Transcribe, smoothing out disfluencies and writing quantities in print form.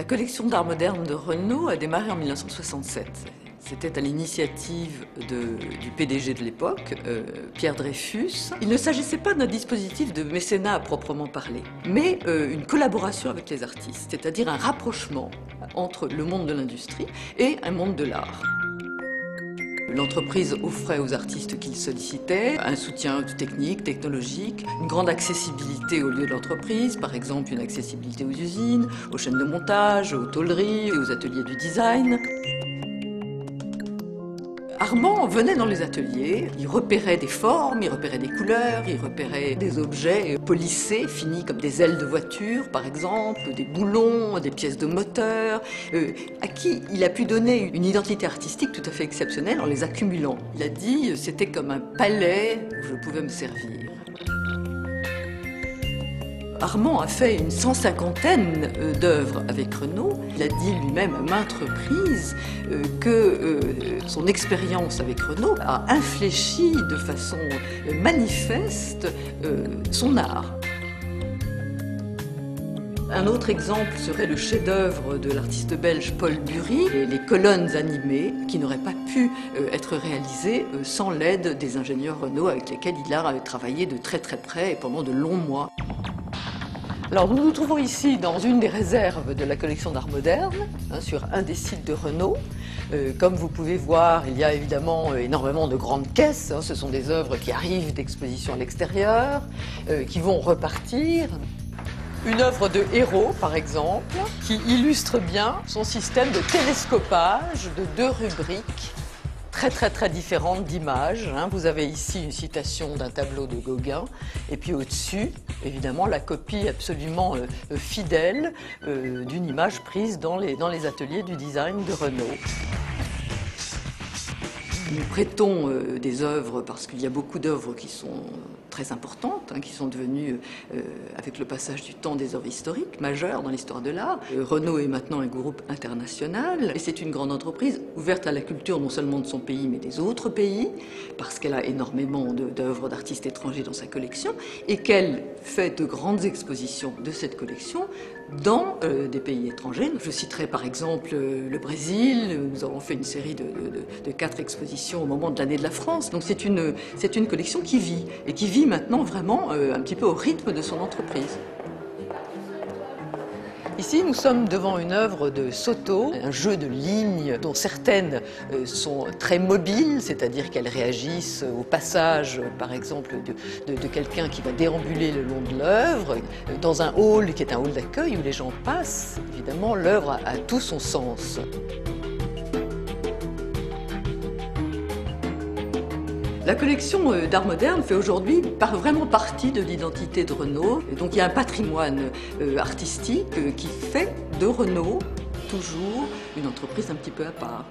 collection d'art moderne de Renault a démarré en 1967. C'était à l'initiative du PDG de l'époque, Pierre Dreyfus. Il ne s'agissait pas d'un dispositif de mécénat à proprement parler, mais une collaboration avec les artistes, c'est-à-dire un rapprochement entre le monde de l'industrie et un monde de l'art. L'entreprise offrait aux artistes qu'ils sollicitaient un soutien technique, technologique, une grande accessibilité aux lieux de l'entreprise, par exemple une accessibilité aux usines, aux chaînes de montage, aux tôleries, aux ateliers du design. Armand venait dans les ateliers, il repérait des formes, il repérait des couleurs, il repérait des objets polissés, finis comme des ailes de voiture par exemple, des boulons, des pièces de moteur, à qui il a pu donner une identité artistique tout à fait exceptionnelle en les accumulant. Il a dit c'était comme un palais où je pouvais me servir. Armand a fait une 150aine d'œuvres avec Renault. Il a dit lui-même à maintes reprises que son expérience avec Renault a infléchi de façon manifeste son art. Un autre exemple serait le chef-d'œuvre de l'artiste belge Paul Bury, les colonnes animées qui n'auraient pas pu être réalisées sans l'aide des ingénieurs Renault avec lesquels il a travaillé de très très près et pendant de longs mois. Alors nous nous trouvons ici dans une des réserves de la collection d'art moderne, sur un des sites de Renault. Comme vous pouvez voir, il y a évidemment énormément de grandes caisses. Ce sont des œuvres qui arrivent d'exposition à l'extérieur, qui vont repartir. Une œuvre de Hérault, par exemple, qui illustre bien son système de télescopage de deux rubriques très différentes d'images. Vous avez ici une citation d'un tableau de Gauguin et puis au-dessus, évidemment, la copie absolument fidèle d'une image prise dans les ateliers du design de Renault. Nous prêtons des œuvres parce qu'il y a beaucoup d'œuvres qui sont très importantes, qui sont devenues, avec le passage du temps, des œuvres historiques majeures dans l'histoire de l'art. Renault est maintenant un groupe international et c'est une grande entreprise ouverte à la culture non seulement de son pays mais des autres pays parce qu'elle a énormément d'œuvres d'artistes étrangers dans sa collection et qu'elle fait de grandes expositions de cette collection dans des pays étrangers. Je citerai par exemple le Brésil. Nous avons fait une série de 4 expositions au moment de l'année de la France. Donc c'est une collection qui vit, et qui vit maintenant vraiment un petit peu au rythme de son entreprise. Ici, nous sommes devant une œuvre de Soto, un jeu de lignes dont certaines sont très mobiles, c'est-à-dire qu'elles réagissent au passage, par exemple, de quelqu'un qui va déambuler le long de l'œuvre. Dans un hall qui est un hall d'accueil où les gens passent, évidemment, l'œuvre a tout son sens. La collection d'art moderne fait aujourd'hui vraiment partie de l'identité de Renault. Et donc il y a un patrimoine artistique qui fait de Renault toujours une entreprise un petit peu à part.